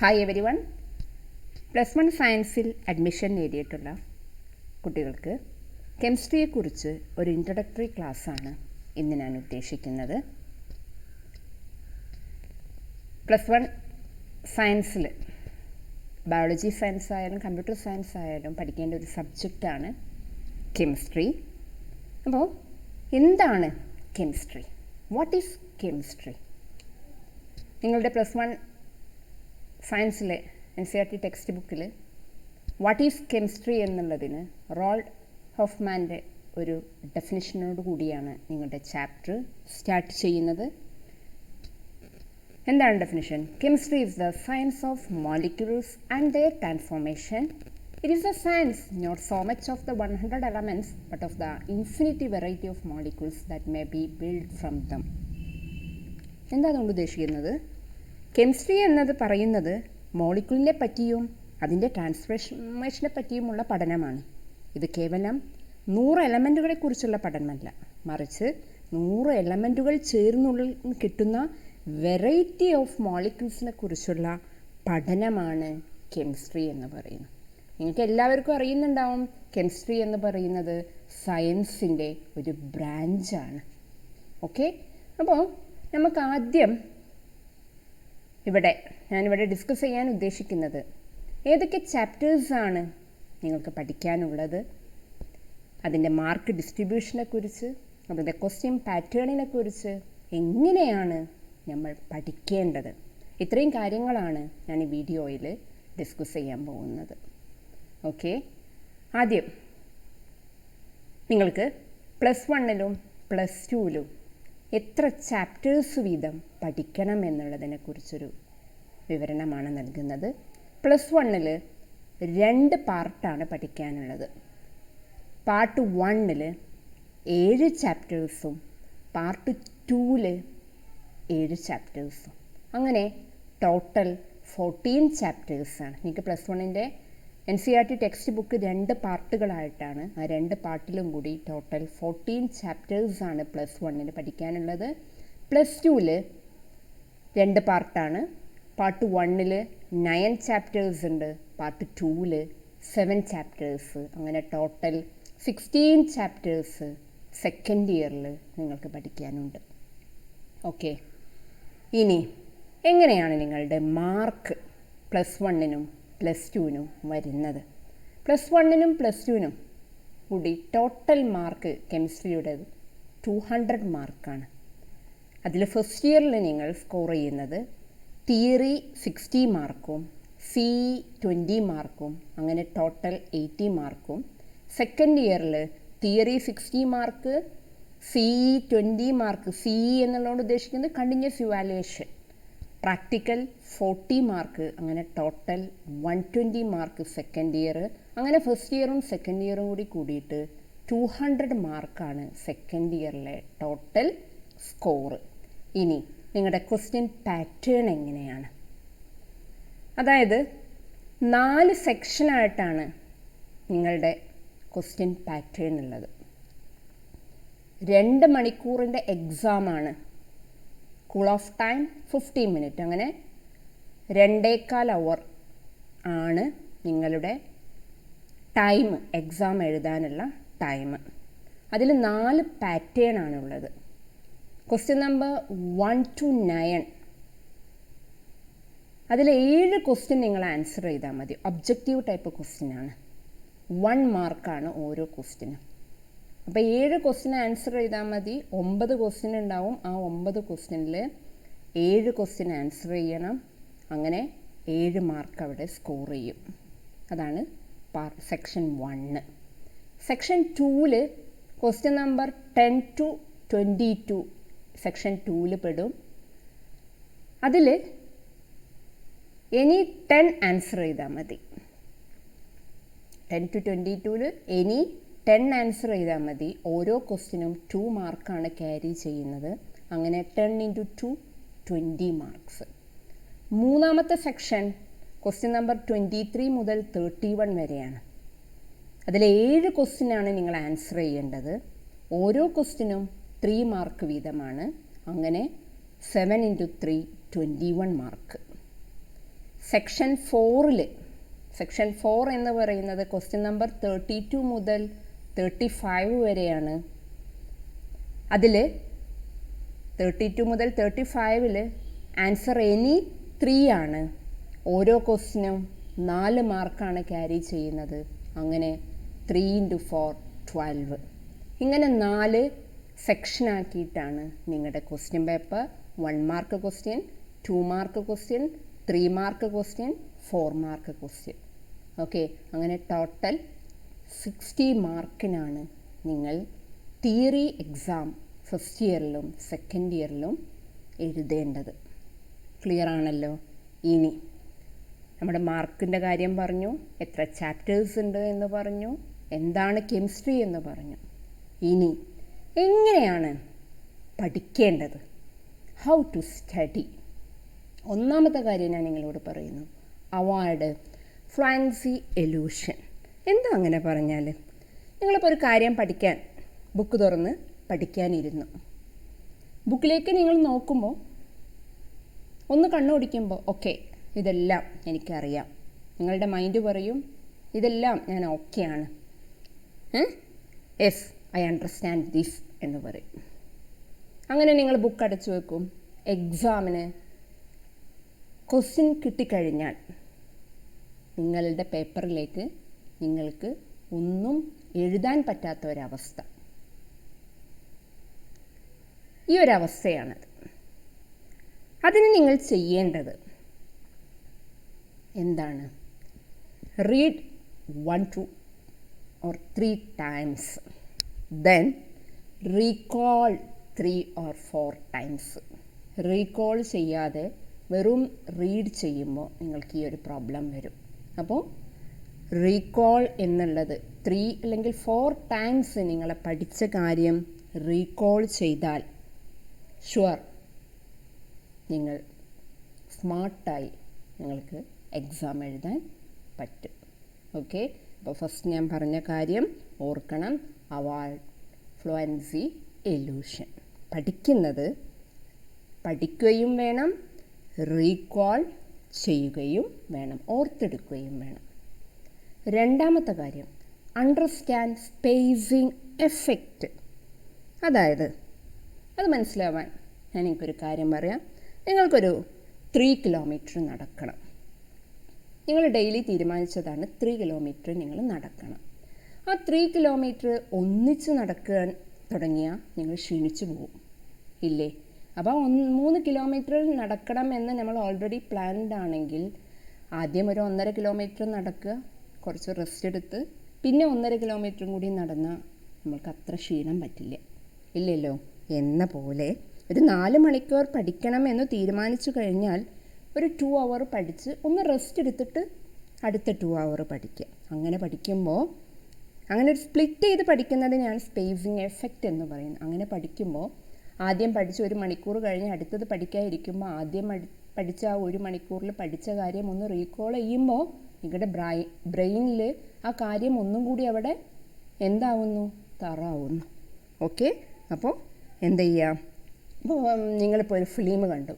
Hi every one. +1 സയൻസിൽ admission നേടിയിട്ടുള്ള കുട്ടികൾക്ക് കെമിസ്ട്രിയെക്കുറിച്ച് ഒരു ഇൻട്രൊഡക്ടറി ക്ലാസ്സാണ് ഇന്ന് ഞാൻ ഉദ്ദേശിക്കുന്നത്. +1 സയൻസിൽ ബയോളജി സയൻസ് ആയാലും കമ്പ്യൂട്ടർ സയൻസ് ആയാലും പഠിക്കേണ്ട ഒരു സബ്ജക്റ്റാണ് കെമിസ്ട്രി. അപ്പോൾ എന്താണ് കെമിസ്ട്രി? What is chemistry? നിങ്ങളുടെ +1 സയൻസിലെ NCERT ടെക്സ്റ്റ് ബുക്കിൽ വാട്ട് ഈസ് കെമിസ്ട്രി എന്നുള്ളതിന് റോൾഡ് ഹോഫ്മാൻ്റെ ഒരു ഡെഫിനിഷനോട് കൂടിയാണ് നിങ്ങളുടെ ചാപ്റ്റർ സ്റ്റാർട്ട് ചെയ്യുന്നത്. എന്താണ് definition? Chemistry is the science of molecules and their transformation. It is a science not so much of the 100 elements but of the infinity variety of molecules that may be build from them. എന്താ അതുകൊണ്ട് ഉദ്ദേശിക്കുന്നത്? Chemistry എന്നത് പറയുന്നത് മോളിക്യൂളിനെ പറ്റിയും അതിൻ്റെ ട്രാൻസ്ഫോർമേഷനെ പറ്റിയുമുള്ള പഠനമാണ്. ഇത് കേവലം 100 എലമെൻറ്റുകളെ കുറിച്ചുള്ള പഠനമല്ല, മറിച്ച് 100 എലമെൻറ്റുകൾ ചേർന്നുള്ളിൽ കിട്ടുന്ന വെറൈറ്റി ഓഫ് മോളിക്യൂൾസിനെ കുറിച്ചുള്ള പഠനമാണ് കെമിസ്ട്രി എന്ന് പറയുന്നത്. നിങ്ങൾക്ക് എല്ലാവർക്കും അറിയുന്നുണ്ടാവും, കെമിസ്ട്രി എന്ന് പറയുന്നത് സയൻസിൻ്റെ ഒരു ബ്രാഞ്ചാണ്. ഓക്കെ, അപ്പോൾ നമുക്ക് ആദ്യം ഞാനിവിടെ ഡിസ്കസ് ചെയ്യാൻ ഉദ്ദേശിക്കുന്നത് ഏതൊക്കെ ചാപ്റ്റേഴ്സാണ് നിങ്ങൾക്ക് പഠിക്കാനുള്ളത്, അതിൻ്റെ മാർക്ക് ഡിസ്ട്രിബ്യൂഷനെ കുറിച്ച്, അതിൻ്റെ ക്വസ്റ്റ്യൻ പാറ്റേണിനെ കുറിച്ച്, എങ്ങനെയാണ് നമ്മൾ പഠിക്കേണ്ടത്, ഇത്രയും കാര്യങ്ങളാണ് ഞാൻ ഈ വീഡിയോയിൽ ഡിസ്കസ് ചെയ്യാൻ പോകുന്നത്. ഓക്കെ, ആദ്യം നിങ്ങൾക്ക് +1ലും +2ലും എത്ര ചാപ്റ്റേഴ്സ് വീതം പഠിക്കണം എന്നുള്ളതിനെക്കുറിച്ചൊരു വിവരണമാണ് നൽകുന്നത്. +1ൽ 2 പാർട്ടാണ് പഠിക്കാനുള്ളത്. പാർട്ട് 1ൽ 7 ചാപ്റ്റേഴ്സും പാർട്ട് 2ൽ 7 ചാപ്റ്റേഴ്സും, അങ്ങനെ ടോട്ടൽ 14 ചാപ്റ്റേഴ്സാണ്. നിങ്ങൾക്ക് +1ൻ്റെ NCERT ടെക്സ്റ്റ് ബുക്ക് 2 പാർട്ടുകളായിട്ടാണ്. ആ 2 പാർട്ടിലും കൂടി ടോട്ടൽ 14 ചാപ്റ്റേഴ്സാണ് +1ൽ പഠിക്കാനുള്ളത്. +2ൽ 2 പാർട്ടാണ്. പാർട്ട് 1ൽ 9 ചാപ്റ്റേഴ്സ് ഉണ്ട്, പാർട്ട് 2ൽ 7 ചാപ്റ്റേഴ്സ്, അങ്ങനെ ടോട്ടൽ 16 ചാപ്റ്റേഴ്സ് സെക്കൻഡ് ഇയറിൽ നിങ്ങൾക്ക് പഠിക്കാനുണ്ട്. ഓക്കെ, ഇനി എങ്ങനെയാണ് നിങ്ങളുടെ മാർക്ക് +1നും +2നും വരുന്നത്? +1നും +2നും കൂടി ടോട്ടൽ മാർക്ക് കെമിസ്ട്രിയുടെ 200 മാർക്കാണ്. അതിൽ ഫസ്റ്റ് ഇയറിൽ നിങ്ങൾ സ്കോർ ചെയ്യുന്നത് തിയറി 60 മാർക്കും CE 20 മാർക്കും, അങ്ങനെ ടോട്ടൽ 80 മാർക്കും. സെക്കൻഡ് ഇയറിൽ theory 60 mark, CE 20 mark. CE എന്നുള്ളതുകൊണ്ട് ഉദ്ദേശിക്കുന്നത് കണ്ടിന്യൂസ് ഇവാലുവേഷൻ. പ്രാക്ടിക്കൽ 40 മാർക്ക്, അങ്ങനെ ടോട്ടൽ 120 മാർക്ക് സെക്കൻഡ് ഇയർ. അങ്ങനെ ഫസ്റ്റ് ഇയറും സെക്കൻഡ് ഇയറും കൂടി കൂടിയിട്ട് 200 മാർക്കാണ് സെക്കൻഡ് ഇയറിലെ ടോട്ടൽ സ്കോർ. ഇനി നിങ്ങളുടെ ക്വസ്റ്റ്യൻ പാറ്റേൺ എങ്ങനെയാണ്? അതായത് 4 സെക്ഷനായിട്ടാണ് നിങ്ങളുടെ ക്വസ്റ്റ്യൻ പാറ്റേൺ ഉള്ളത്. 2 മണിക്കൂറിൻ്റെ എക്സാമാണ്. കൂൾ ഓഫ് ടൈം 15 മിനിറ്റ്, അങ്ങനെ 2.25 അവർ ആണ് നിങ്ങളുടെ ടൈം, എക്സാം എഴുതാനുള്ള ടൈം. അതിൽ 4 പാറ്റേൺ ആണുള്ളത്. ക്വസ്റ്റ്യൻ നമ്പർ 1 to 9, അതിൽ 7 ക്വസ്റ്റ്യൻ നിങ്ങൾ ആൻസർ ചെയ്താൽ മതി. ഒബ്ജക്റ്റീവ് ടൈപ്പ് ക്വസ്റ്റ്യനാണ്. 1 മാർക്കാണ് ഓരോ ക്വസ്റ്റ്യനും. അപ്പോൾ 7 ക്വസ്റ്റ്യൻ ആൻസർ ചെയ്താൽ മതി. 9 ക്വസ്റ്റ്യൻ ഉണ്ടാവും. ആ 9 ക്വസ്റ്റ്യനിൽ 7 ക്വസ്റ്റ്യൻ ആൻസർ ചെയ്യണം. അങ്ങനെ 7 മാർക്ക് അവിടെ സ്കോർ ചെയ്യും. അതാണ് സെക്ഷൻ 1. സെക്ഷൻ 2ൽ ക്വസ്റ്റ്യൻ നമ്പർ 10 to 22 സെക്ഷൻ 2ൽ പെടും. അതിൽ എനി 10 ആൻസർ ചെയ്താൽ മതി. 10 to 22ൽ എനി 10 ആൻസർ ചെയ്താൽ മതി. ഓരോ ക്വസ്റ്റ്യനും 2 മാർക്കാണ് ക്യാരി ചെയ്യുന്നത്. അങ്ങനെ 10 into 2 20 മാർക്സ്. മൂന്നാമത്തെ സെക്ഷൻ ക്വസ്റ്റ്യൻ നമ്പർ 23 മുതൽ 31 വരെയാണ്. അതിൽ 7 ക്വസ്റ്റ്യനാണ് നിങ്ങൾ ആൻസർ ചെയ്യേണ്ടത്. ഓരോ ക്വസ്റ്റ്യനും 3 മാർക്ക് വീതമാണ്. അങ്ങനെ 7 into 3 21 മാർക്ക്. സെക്ഷൻ 4-ൽ സെക്ഷൻ 4 എന്ന് പറയുന്നത് ക്വസ്റ്റ്യൻ നമ്പർ 32 മുതൽ 35 വരെയാണ്. അതിൽ 32 മുതൽ 35-ൽ ആൻസർ എനി 3 ആണ്. ഓരോ ക്വസ്റ്റ്യനും 4 മാർക്കാണ് ക്യാരി ചെയ്യുന്നത്. അങ്ങനെ 3 × 4 12. ഇങ്ങനെ 4 സെക്ഷനാക്കിയിട്ടാണ് നിങ്ങളുടെ question paper. 1 mark question, 2 mark question, 3 mark question, 4 mark question. Okay, അങ്ങനെ ടോട്ടൽ 60 മാർക്കിനാണ് നിങ്ങൾ തിയറി എക്സാം ഫസ്റ്റ് ഇയറിലും സെക്കൻഡ് ഇയറിലും എഴുതേണ്ടത്. ക്ലിയർ ആണല്ലോ? ഇനി നമ്മുടെ മാർക്കിൻ്റെ കാര്യം പറഞ്ഞു, എത്ര ചാപ്റ്റേഴ്സ് ഉണ്ട് എന്ന് പറഞ്ഞു, എന്താണ് കെമിസ്ട്രി എന്ന് പറഞ്ഞു. ഇനി എങ്ങനെയാണ് പഠിക്കേണ്ടത്? How to study. ഒന്നാമത്തെ കാര്യം ഞാൻ നിങ്ങളോട് പറയുന്നു, അവോയ്ഡ് ഫ്ലുവൻസി എലൂഷൻ. എന്താ അങ്ങനെ പറഞ്ഞാൽ? നിങ്ങളിപ്പോൾ ഒരു കാര്യം പഠിക്കാൻ ബുക്ക് തുറന്ന് പഠിക്കാനിരുന്നു. ബുക്കിലേക്ക് നിങ്ങൾ നോക്കുമ്പോൾ ഒന്ന് കണ്ണോടിക്കുമ്പോൾ ഓക്കെ ഇതെല്ലാം എനിക്കറിയാം. നിങ്ങളുടെ മൈൻഡ് പറയും ഇതെല്ലാം ഞാൻ ഓക്കെയാണ്, യെസ് ഐ അണ്ടർസ്റ്റാൻഡ് ദിസ് എന്ന് പറയും. അങ്ങനെ നിങ്ങൾ ബുക്ക് അടച്ചു വെക്കും. എക്സാമിന് ക്വസ്റ്റ്യൻ കിട്ടിക്കഴിഞ്ഞാൽ നിങ്ങളുടെ പേപ്പറിലേക്ക് നിങ്ങൾക്ക് ഒന്നും എഴുതാൻ പറ്റാത്ത ഒരവസ്ഥ. ഈ ഒരവസ്ഥയാണത്. അതിന് നിങ്ങൾ ചെയ്യേണ്ടത് എന്താണ്? Read 1, 2 or 3 times. Then recall 3 or 4 times. Recall ചെയ്യാതെ വെറും റീഡ് ചെയ്യുമ്പോൾ നിങ്ങൾക്ക് ഈ ഒരു പ്രോബ്ലം വരും. അപ്പോൾ റീകോൾ എന്നുള്ളത് 3 അല്ലെങ്കിൽ 4 ടൈംസ് നിങ്ങൾ പഠിച്ച കാര്യം റീകോൾ ചെയ്താൽ ഷുവർ നിങ്ങൾ സ്മാർട്ടായി നിങ്ങൾക്ക് എക്സാം എഴുതാൻ പറ്റും. ഓക്കെ, അപ്പോൾ ഫസ്റ്റ് ഞാൻ പറഞ്ഞ കാര്യം ഓർക്കണം, അവോയ്ഡ് ഫ്ലുവൻസി എലൂഷൻ. പഠിക്കുന്നത് പഠിക്കുകയും വേണം, റീകോൾ ചെയ്യുകയും വേണം, ഓർത്തെടുക്കുകയും വേണം. രണ്ടാമത്തെ കാര്യം അണ്ടർസ്റ്റാൻഡ് സ്പേസിങ് എഫക്റ്റ്. അതായത് അത് മനസ്സിലാവാൻ ഞാൻ നിങ്ങൾക്കൊരു കാര്യം പറയാം. നിങ്ങൾക്കൊരു 3 കിലോമീറ്റർ നടക്കണം. നിങ്ങൾ ഡെയിലി തീരുമാനിച്ചതാണ് 3 കിലോമീറ്റർ നിങ്ങൾ നടക്കണം. ആ 3 കിലോമീറ്റർ ഒന്നിച്ച് നടക്കാൻ തുടങ്ങിയാൽ നിങ്ങൾ ക്ഷീണിച്ചു പോകും, ഇല്ലേ? അപ്പോൾ 3 കിലോമീറ്റർ നടക്കണം എന്ന് നമ്മൾ ഓൾറെഡി പ്ലാൻഡ് ആണെങ്കിൽ ആദ്യം ഒരു 1.5 കിലോമീറ്റർ നടക്കുക, കുറച്ച് റെസ്റ്റ് എടുത്ത് പിന്നെ 1.5 കിലോമീറ്ററും കൂടി നടന്നാൽ നമ്മൾക്ക് അത്ര ക്ഷീണം പറ്റില്ല, ഇല്ലല്ലോ? എന്ന പോലെ ഒരു 4 മണിക്കൂർ പഠിക്കണം എന്ന് തീരുമാനിച്ചു കഴിഞ്ഞാൽ ഒരു 2 അവർ പഠിച്ച് ഒന്ന് റെസ്റ്റ് എടുത്തിട്ട് അടുത്ത 2 അവർ പഠിക്കുക. അങ്ങനെ പഠിക്കുമ്പോൾ, അങ്ങനെ ഒരു സ്പ്ലിറ്റ് ചെയ്ത് പഠിക്കുന്നത് ഞാൻ സ്പേസിങ് എഫക്റ്റ് എന്ന് പറയുന്നു. അങ്ങനെ പഠിക്കുമ്പോൾ ആദ്യം പഠിച്ച് 1 മണിക്കൂർ കഴിഞ്ഞ് അടുത്തത് പഠിക്കാതിരിക്കുമ്പോൾ ആദ്യം പഠിച്ച ആ 1 മണിക്കൂറിൽ പഠിച്ച കാര്യം ഒന്ന് റീകോൾ ചെയ്യുമ്പോൾ നിങ്ങളുടെ ബ്രെയിനിൽ ആ കാര്യം ഒന്നും കൂടി അവിടെ എന്താവുന്നു? തറാവുന്നു. ഓക്കെ, അപ്പോൾ എന്ത് ചെയ്യാം? അപ്പോൾ നിങ്ങളിപ്പോൾ ഒരു ഫിലിം കണ്ടു.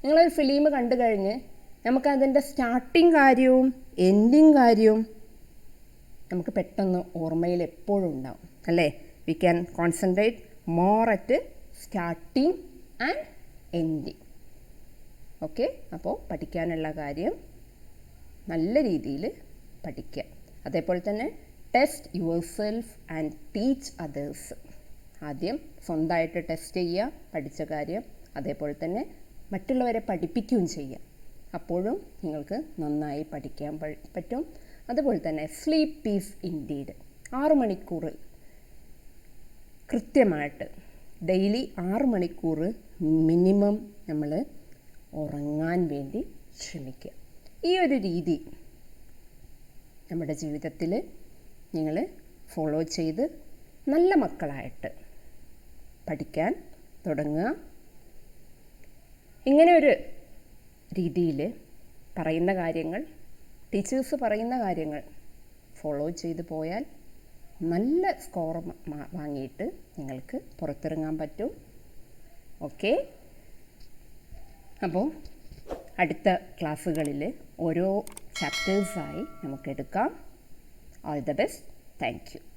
നിങ്ങളൊരു ഫിലിം കണ്ടു കഴിഞ്ഞ് നമുക്കതിൻ്റെ സ്റ്റാർട്ടിങ് കാര്യവും എൻഡിങ് കാര്യവും നമുക്ക് പെട്ടെന്ന് ഓർമ്മയിൽ എപ്പോഴും ഉണ്ടാവും, അല്ലേ? We can concentrate more at starting and ending. Okay, അപ്പോൾ പഠിക്കാനുള്ള കാര്യം നല്ല രീതിയിൽ പഠിക്കുക. അതേപോലെ തന്നെ test your self and teach others. ആദ്യം സ്വന്തമായിട്ട് ടെസ്റ്റ് ചെയ്യുക പഠിച്ച കാര്യം, അതേപോലെ തന്നെ മറ്റുള്ളവരെ പഠിപ്പിക്കുകയും ചെയ്യുക. അപ്പോഴും നിങ്ങൾക്ക് നന്നായി പഠിക്കാൻ പറ്റും. അതുപോലെ തന്നെ സ്ലീപ്പ് ഈസ് ഇൻഡീഡ്. 6 മണിക്കൂർ കൃത്യമായിട്ട് ഡെയിലി 6 മണിക്കൂർ മിനിമം നമ്മൾ ഉറങ്ങാൻ വേണ്ടി ശ്രമിക്കുക. ഈ ഒരു രീതി നമ്മുടെ ജീവിതത്തിൽ നിങ്ങൾ ഫോളോ ചെയ്ത് നല്ല മക്കളായിട്ട് പഠിക്കാൻ തുടങ്ങുക. ഇങ്ങനെ ഒരു രീതിയിൽ പറയുന്ന കാര്യങ്ങൾ, ടീച്ചേഴ്സ് പറയുന്ന കാര്യങ്ങൾ ഫോളോ ചെയ്ത് പോയാൽ നല്ല സ്കോർ വാങ്ങിയിട്ട് നിങ്ങൾക്ക് പുറത്തിറങ്ങാൻ പറ്റും. ഓക്കെ, അപ്പോൾ അടുത്ത ക്ലാസ്സുകളിൽ ഓരോ ചാപ്റ്റേഴ്സായി നമുക്കെടുക്കാം. All the best. Thank U.